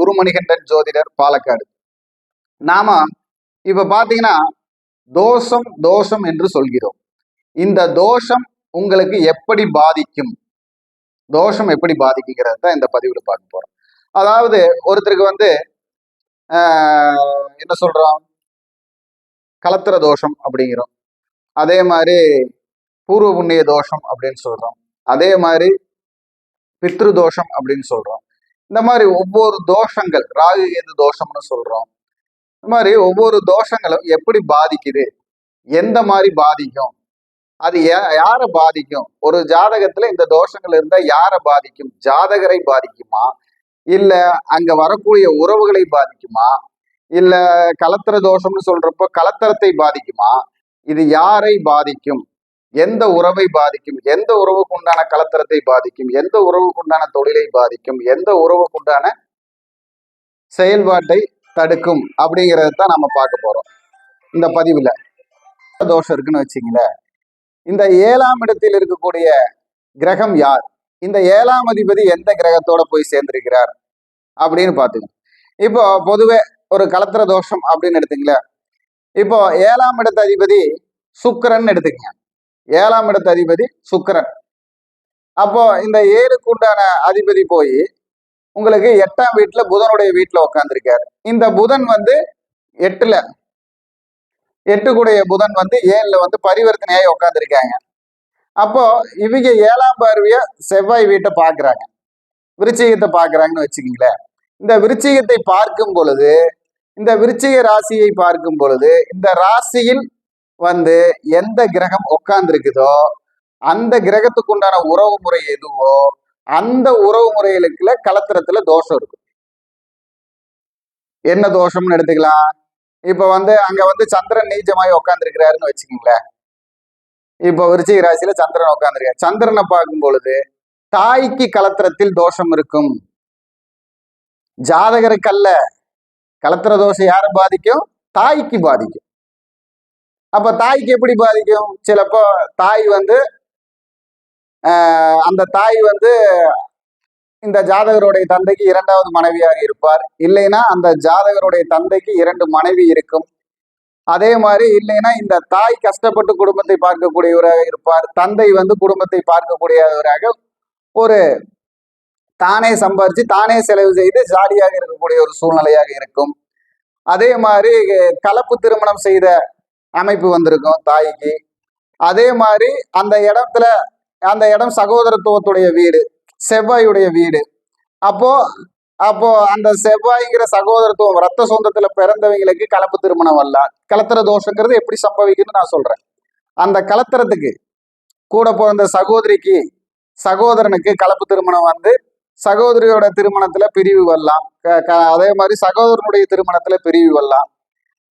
குருமணிகண்டன் ஜோதிடர், பாலக்காடு. நாம இப்ப பாத்தீங்கன்னா தோஷம் தோஷம் என்று சொல்கிறோம். இந்த தோஷம் உங்களுக்கு எப்படி பாதிக்கும், தோஷம் எப்படி பாதிக்குங்கிறது தான் இந்த பதிவில் பார்க்க போறோம். அதாவது ஒருத்தருக்கு வந்து என்ன சொல்றோம், கலத்திர தோஷம் அப்படிங்கிறோம். அதே மாதிரி பூர்வ புண்ணிய தோஷம் அப்படின்னு சொல்றோம். அதே மாதிரி பித்ரு தோஷம் அப்படின்னு சொல்றோம். இந்த மாதிரி ஒவ்வொரு தோஷங்கள், ராகு கேது தோஷம்னு சொல்றோம். இந்த மாதிரி ஒவ்வொரு தோஷங்களும் எப்படி பாதிக்குது, எந்த மாதிரி பாதிக்கும், அது யாரை பாதிக்கும், ஒரு ஜாதகத்துல இந்த தோஷங்கள் இருந்தா யாரை பாதிக்கும், ஜாதகரை பாதிக்குமா, இல்ல அங்க வரக்கூடிய உறவுகளை பாதிக்குமா, இல்ல கலத்திர தோஷம்னு சொல்றப்போ கலத்திரத்தை பாதிக்குமா, இது யாரை பாதிக்கும், எந்த உறவை பாதிக்கும், எந்த உறவுக்கு உண்டான கலத்திரத்தை பாதிக்கும், எந்த உறவுக்கு உண்டான தொழிலை பாதிக்கும், எந்த உறவுக்கு உண்டான செயல்பாட்டை தடுக்கும் அப்படிங்கிறத தான் நம்ம பார்க்க போறோம் இந்த பதிவுல. தோஷம் இருக்குன்னு வச்சுங்களேன், இந்த 7ஆம் இடத்தில் இருக்கக்கூடிய கிரகம் யார், இந்த 7ஆம் அதிபதி எந்த கிரகத்தோட போய் சேர்ந்திருக்கிறார் அப்படின்னு பாத்துங்க. இப்போ பொதுவே ஒரு கலத்திர தோஷம் அப்படின்னு எடுத்துங்களேன். இப்போ 7ஆம் இடத்து அதிபதி சுக்கிரன் எடுத்துக்கங்க. 7ஆம் இடத்து அதிபதி சுக்கிரன். அப்போ இந்த 7க்கு உண்டான அதிபதி போய் உங்களுக்கு 8ஆம் வீட்டுல புதனுடைய வீட்டுல உட்காந்துருக்காரு. இந்த புதன் வந்து 8கூடைய புதன் வந்து 7ல வந்து பரிவர்த்தனையாகி உட்காந்துருக்காங்க. அப்போ இவங்க 7ஆம் பார்வைய செவ்வாய் வீட்டை பாக்குறாங்க, விருச்சிகத்தை பாக்குறாங்கன்னு வச்சுக்கீங்களேன். இந்த விருச்சிகத்தை பார்க்கும் பொழுது, இந்த விருச்சிக ராசியை பார்க்கும் பொழுது, இந்த ராசியில் வந்து எந்த கிரகம் உட்கார்ந்துருக்குதோ அந்த கிரகத்துக்கு உண்டான உறவு முறை எதுவோ அந்த உறவு முறைகளுக்குள்ள கலத்திரத்துல தோஷம் இருக்கும். என்ன தோஷம்னு எடுத்துக்கலாம். இப்ப வந்து அங்க வந்து சந்திரன் நீச்சமாய் உட்கார்ந்துருக்கிறாருன்னு வச்சுக்கீங்களேன். இப்போ விருச்சிக ராசியில சந்திரன் உட்கார்ந்துருக்காரு. சந்திரனை பார்க்கும் பொழுது தாய்க்கு கலத்திரத்தில் தோஷம் இருக்கும். ஜாதகருக்கு அல்ல. கலத்திர தோஷம் யாரை பாதிக்கும், தாய்க்கு பாதிக்கும். அப்ப தாய்க்கு எப்படி பாதிக்கும், சிலப்போ தாய் வந்து அந்த தாய் வந்து இந்த ஜாதகருடைய தந்தைக்கு 2வது மனைவியாக இருப்பார். இல்லைன்னா அந்த ஜாதகருடைய தந்தைக்கு 2 மனைவி இருக்கும். அதே மாதிரி இல்லைன்னா இந்த தாய் கஷ்டப்பட்டு குடும்பத்தை பார்க்கக்கூடியவராக இருப்பார். தந்தை வந்து குடும்பத்தை பார்க்கக்கூடியவராக ஒரு தானே சம்பாரிச்சு தானே செலவு செய்து ஜாலியாக இருக்கக்கூடிய ஒரு சூழ்நிலையாக இருக்கும். அதே மாதிரி கலப்பு திருமணம் செய்த அமைப்பு வந்திருக்கும் தாய்க்கு. அதே மாதிரி அந்த இடம் சகோதரத்துவத்துடைய வீடு, செவ்வாயுடைய வீடு. அப்போ அந்த செவ்வாய்ங்கிற சகோதரத்துவம் ரத்த சொந்தத்துல பிறந்தவங்களுக்கு கலப்பு திருமணம் வரல. கலத்திர தோஷங்கிறது எப்படி சம்பவிக்குன்னு நான் சொல்றேன். அந்த கலத்திரத்துக்கு கூட பிறந்த சகோதரிக்கு சகோதரனுக்கு கலப்பு திருமணம் வந்து சகோதரியோட திருமணத்துல பிரிவு வரலாம். அதே மாதிரி சகோதரனுடைய திருமணத்துல பிரிவு வரலாம்.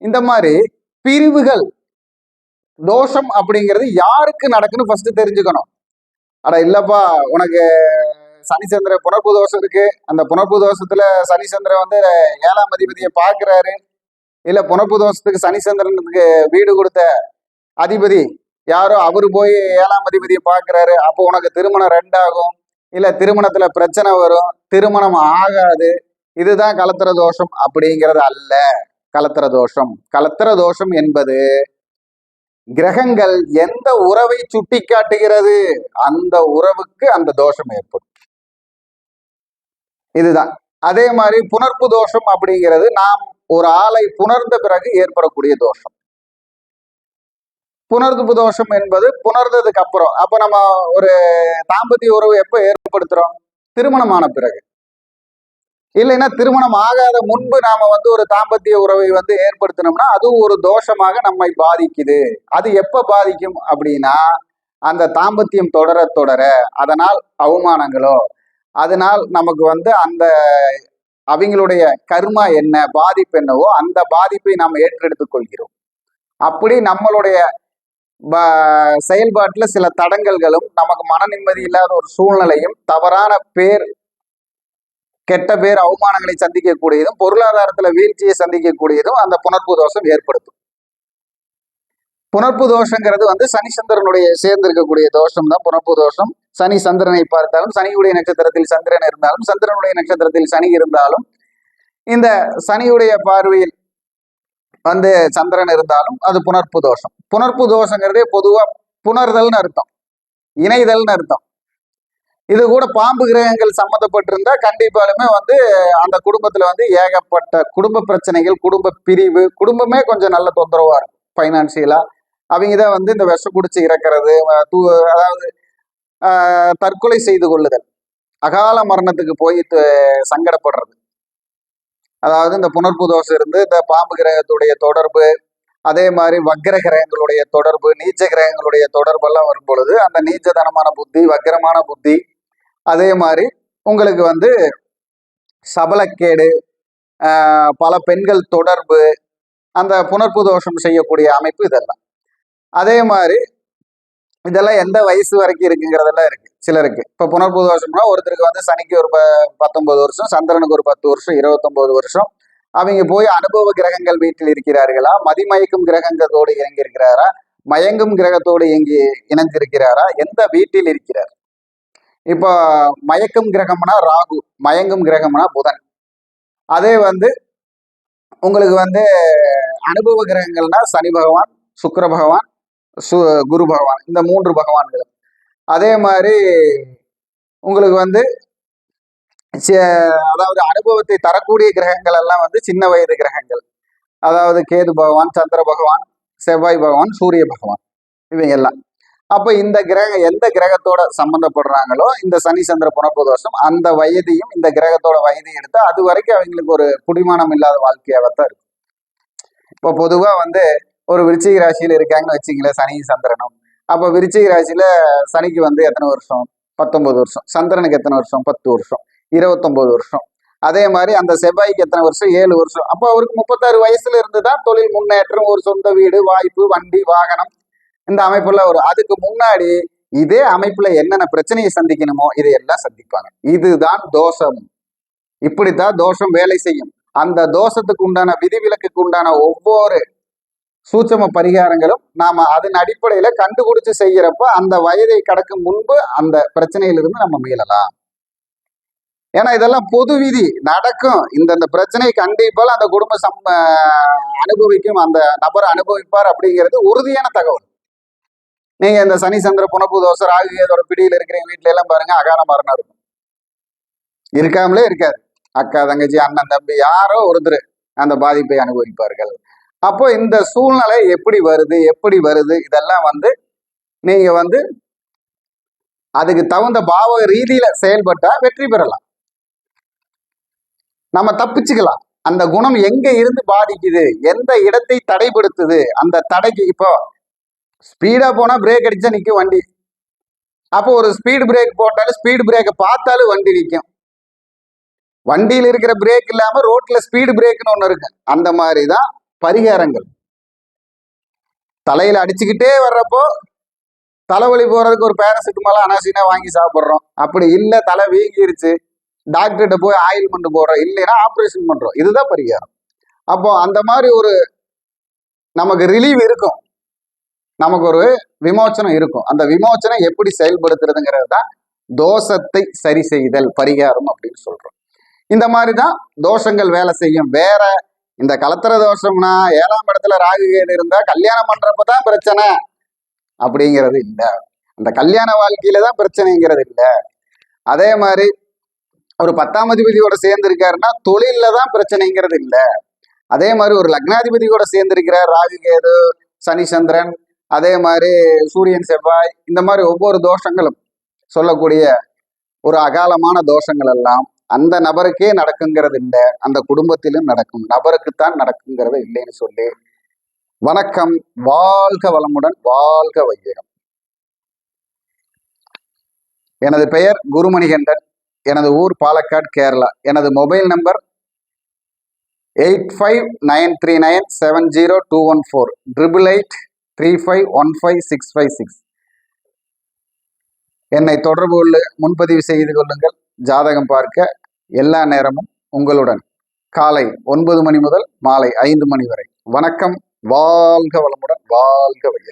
இந்த மாதிரி பிரிவுகள் தோஷம் அப்படிங்கிறது யாருக்கு நடக்குன்னு ஃபர்ஸ்ட் தெரிஞ்சுக்கணும். அட இல்லப்பா, உனக்கு சனி சந்திர புனர்ப்பு தோஷம் இருக்கு, அந்த புனர்ப்பு தோஷத்துல சனி சந்திரன் வந்து 7ஆம் அதிபதியை பார்க்கிறாரு, இல்ல புனர்ப்பு தோஷத்துக்கு சனி சந்திரனுக்கு வீடு கொடுத்த அதிபதி யாரோ அவரு போய் 7ஆம் அதிபதியை பார்க்கிறாரு, அப்போ உனக்கு திருமணம் 2 ஆகும், இல்ல திருமணத்துல பிரச்சனை வரும், திருமணம் ஆகாது. இதுதான் கலத்திர தோஷம் அப்படிங்கிறது அல்ல. கலத்திர தோஷம், கலத்திர தோஷம் என்பது கிரகங்கள் எந்த உறவை சுட்டி காட்டுகிறது அந்த உறவுக்கு அந்த தோஷம் ஏற்படும். இதுதான். அதே மாதிரி புணர்ப்பு தோஷம் அப்படிங்கிறது நாம் ஒரு ஆளை புணர்ந்த பிறகு ஏற்படக்கூடிய தோஷம். புணர்ப்பு தோஷம் என்பது புணர்ந்ததுக்கு அப்புறம். அப்ப நம்ம ஒரு தாம்பத்திய உறவு எப்ப ஏற்படுத்துறோம், திருமணமான பிறகு. இல்லைன்னா திருமணம் ஆகாத முன்பு நாம வந்து ஒரு தாம்பத்திய உறவை வந்து ஏற்படுத்தினோம்னா அதுவும் ஒரு தோஷமாக நம்மை பாதிக்குது. அது எப்ப பாதிக்கும் அப்படின்னா, அந்த தாம்பத்தியம் தொடர தொடர அதனால் அவமானங்களோ, அதனால் நமக்கு வந்து அந்த அவங்களுடைய கர்மா என்ன, பாதிப்பு என்னவோ அந்த பாதிப்பை நாம் ஏற்றெடுத்துக் கொள்கிறோம். அப்படி நம்மளுடைய செயல்பாட்டுல சில தடங்கல்களும், நமக்கு மன நிம்மதி இல்லாத ஒரு சூழ்நிலையும், தவறான பேர், கெட்ட பேர், அவமானங்களை சந்திக்கக்கூடியதும், பொருளாதாரத்துல வீழ்ச்சியை சந்திக்கக்கூடியதும் அந்த புணர்ப்பு தோஷம் ஏற்படுத்தும். புணர்ப்பு தோஷங்கிறது வந்து சனி சந்திரனுடைய சேர்ந்து இருக்கக்கூடிய தோஷம் தான் புணர்ப்பு தோஷம். சனி சந்திரனை பார்த்தாலும், சனியுடைய நட்சத்திரத்தில் சந்திரன் இருந்தாலும், சந்திரனுடைய நட்சத்திரத்தில் சனி இருந்தாலும் இந்த சனியுடைய பார்வையில் வந்து சந்திரன் இருந்தாலும் அது புணர்ப்பு தோஷம். புணர்ப்பு தோஷங்கிறதே பொதுவா புணர்தல்னு அர்த்தம், இணைதல்னு அர்த்தம். இது கூட பாம்பு கிரகங்கள் சம்மந்தப்பட்டிருந்தா கண்டிப்பாலுமே வந்து அந்த குடும்பத்துல வந்து ஏகப்பட்ட குடும்ப பிரச்சனைகள், குடும்ப பிரிவு, குடும்பமே கொஞ்சம் நல்ல தொந்தரவா இருக்கும் பைனான்சியலா. அவங்க தான் வந்து இந்த விஷம் குடிச்சு இறக்கிறது, அதாவது தற்கொலை செய்து கொள்ளுதல், அகால மரணத்துக்கு போய் சங்கடப்படுறது. அதாவது இந்த புணர்ப்பு தோஷம் இருந்து இந்த பாம்பு கிரகத்துடைய தொடர்பு, அதே மாதிரி வக்கர கிரகங்களுடைய தொடர்பு, நீச்ச கிரகங்களுடைய தொடர்பு எல்லாம் வரும் பொழுது அந்த நீச்சதனமான புத்தி, வக்கரமான புத்தி, அதே மாதிரி உங்களுக்கு வந்து சபலக்கேடு, பல பெண்கள் தொடர்பு, அந்த புணர்ப்பு தோஷம் செய்யக்கூடிய அமைப்பு இதெல்லாம். அதே மாதிரி இதெல்லாம் எந்த வயசு வரைக்கும் இருக்குங்கிறதெல்லாம் இருக்கு சிலருக்கு. இப்ப புனர்பூ தோஷம்னா ஒருத்தருக்கு வந்து சனிக்கு ஒரு 19 வருஷம், சந்திரனுக்கு ஒரு 10 வருஷம், 29 வருஷம். அவங்க போய் அனுபவ கிரகங்கள் வீட்டில் இருக்கிறார்களா, மதிமயக்கும் கிரகங்களோடு இயங்கி இருக்கிறாரா, மயங்கும் கிரகத்தோடு இயங்கி இணைந்திருக்கிறாரா, எந்த வீட்டில் இருக்கிறார்? இப்போ மயக்கும் கிரகம்னா ராகு, மயங்கும் கிரகம்னா புதன். அதே வந்து உங்களுக்கு வந்து அனுபவ கிரகங்கள்னா சனி பகவான், சுக்கிர பகவான், குரு பகவான், இந்த 3 பகவான்கள். அதே மாதிரி உங்களுக்கு வந்து அதாவது அனுபவத்தை தரக்கூடிய கிரகங்கள் எல்லாம் வந்து சின்ன வயது கிரகங்கள். அதாவது கேது பகவான், சந்திர பகவான், செவ்வாய் பகவான், சூரிய பகவான், இவங்க எல்லாம். அப்ப இந்த கிரகம் எந்த கிரகத்தோட சம்பந்தப்படுறாங்களோ இந்த சனி சந்திர புனர்ப்பு தோஷம் அந்த வயதையும் இந்த கிரகத்தோட வயதையும் எடுத்து அது வரைக்கும் அவங்களுக்கு ஒரு குடிமானம் இல்லாத வாழ்க்கையாகத்தான் இருக்கும். இப்போ பொதுவா வந்து ஒரு விருச்சிக ராசியில இருக்காங்கன்னு வச்சுங்களேன் சனி சந்திரனும். அப்போ விருச்சிக ராசியில சனிக்கு வந்து எத்தனை வருஷம்? 19 வருஷம். சந்திரனுக்கு எத்தனை வருஷம்? 10 வருஷம், 29 வருஷம். அதே மாதிரி அந்த செவ்வாய்க்கு எத்தனை வருஷம்? 7 வருஷம். அப்போ அவருக்கு 36 வயசுல இருந்துதான் தொழில் முன்னேற்றம், ஒரு சொந்த வீடு, வாய்ப்பு, வண்டி, வாகனம், இந்த அமைப்புல வரும். அதுக்கு முன்னாடி இதே அமைப்புல என்னென்ன பிரச்சனையை சந்திக்கணுமோ இதையெல்லாம் சந்திப்பாங்க. இதுதான் தோஷம். இப்படித்தான் தோஷம் வேலை செய்யும். அந்த தோஷத்துக்கு உண்டான விதிவிலக்குக்கு உண்டான ஒவ்வொரு சூட்சம பரிகாரங்களும் நாம அதன் அடிப்படையில கண்டுபிடிச்சு செய்யறப்ப அந்த வயதை கடக்கும் முன்பு அந்த பிரச்சனையிலிருந்து நம்ம மீளலாம். ஏன்னா இதெல்லாம் பொது விதி நடக்கும். இந்த பிரச்சனை கண்டிப்பாக அந்த குடும்பம் அனுபவிக்கும், அந்த நபர் அனுபவிப்பார் அப்படிங்கிறது உறுதியான தகவல். நீங்க இந்த சனி சந்திர புனர்ப்பு தோசை ராகு இதோட பிடியில் இருக்கிற வீட்டுல எல்லாம் பாருங்க அகால மரணம் இருக்கும், இருக்காமலே இருக்காது. அக்கா தங்கச்சி அண்ணன் தம்பி யாரோ ஒருத்தர் அந்த பாதிப்பை அனுபவிப்பார்கள். அப்போ இந்த சூழ்நிலை எப்படி வருது இதெல்லாம் வந்து நீங்க வந்து அதுக்கு தகுந்த பாவ ரீதியில செயல்பட்டா வெற்றி பெறலாம், நம்ம தப்பிச்சுக்கலாம். அந்த குணம் எங்க இருந்து பாதிக்குது, எந்த இடத்தை தடைப்படுத்துது, அந்த தடைக்கு இப்போ ஸ்பீடா போனா பிரேக் அடிச்சா நிற்கும் வண்டி. அப்போ ஒரு ஸ்பீடு பிரேக் போட்டாலும் ஸ்பீடு பிரேக்கை பார்த்தாலும் வண்டி நிற்கும். வண்டியில் இருக்கிற பிரேக் இல்லாம ரோட்ல ஸ்பீடு பிரேக்னு ஒண்ணு இருக்கு. அந்த மாதிரிதான் பரிகாரங்கள். தலையில அடிச்சுக்கிட்டே வர்றப்போ தலைவலி போறதுக்கு ஒரு பேராசிட்டமால அனாசினா வாங்கி சாப்பிட்றோம். அப்படி இல்லை தலை வீங்கிருச்சு டாக்டர்கிட்ட போய் ஆயில்மெண்ட் போடுறோம், இல்லைன்னா ஆப்ரேஷன் பண்றோம். இதுதான் பரிகாரம். அப்போ அந்த மாதிரி ஒரு நமக்கு ரிலீவ் இருக்கும், நமக்கு ஒரு விமோச்சனம் இருக்கும். அந்த விமோச்சனம் எப்படி செயல்படுத்துறதுங்கிறது தான் தோஷத்தை சரி செய்தல் பரிகாரம் அப்படின்னு சொல்றோம். இந்த மாதிரிதான் தோஷங்கள் வேலை செய்யும். வேற இந்த கலத்திர தோஷம்னா 7ஆம் இடத்துல ராகு கேது இருந்தா கல்யாணம் பண்றப்பதான் பிரச்சனை அப்படிங்கிறது இல்லை. அந்த கல்யாண வாழ்க்கையில தான் பிரச்சனைங்கிறது இல்லை. அதே மாதிரி ஒரு 10ஆம் அதிபதியோட சேர்ந்து இருக்காருன்னா தொழில தான் பிரச்சனைங்கிறது இல்லை. அதே மாதிரி ஒரு லக்னாதிபதி கூட சேர்ந்திருக்கிறார் ராகு கேது சனி சந்திரன், அதே மாதிரி சூரியன் செவ்வாய், இந்த மாதிரி ஒவ்வொரு தோஷங்களும் சொல்லக்கூடிய ஒரு அகாலமான தோஷங்கள் எல்லாம் அந்த நபருக்கே நடக்குங்கிறது இல்லை, அந்த குடும்பத்திலும் நடக்கும், நபருக்குத்தான் நடக்குங்கிறது இல்லைன்னு சொல்லி வணக்கம். வாழ்க வளமுடன், வாழ்க வையகம். எனது பெயர் குருமணிகண்டன். எனது ஊர் பாலக்காடு, கேரளா. எனது மொபைல் நம்பர் 8593970214 8835155656. என்னை தொடர்பு கொண்டு முன்பதிவு செய்து கொள்ளுங்கள். ஜாதகம் பார்க்க எல்லா நேரமும் உங்களுடன், காலை 9 மணி முதல் மாலை 5 மணி வரை. வணக்கம். வாழ்க வளமுடன், வாழ்க வையகம்.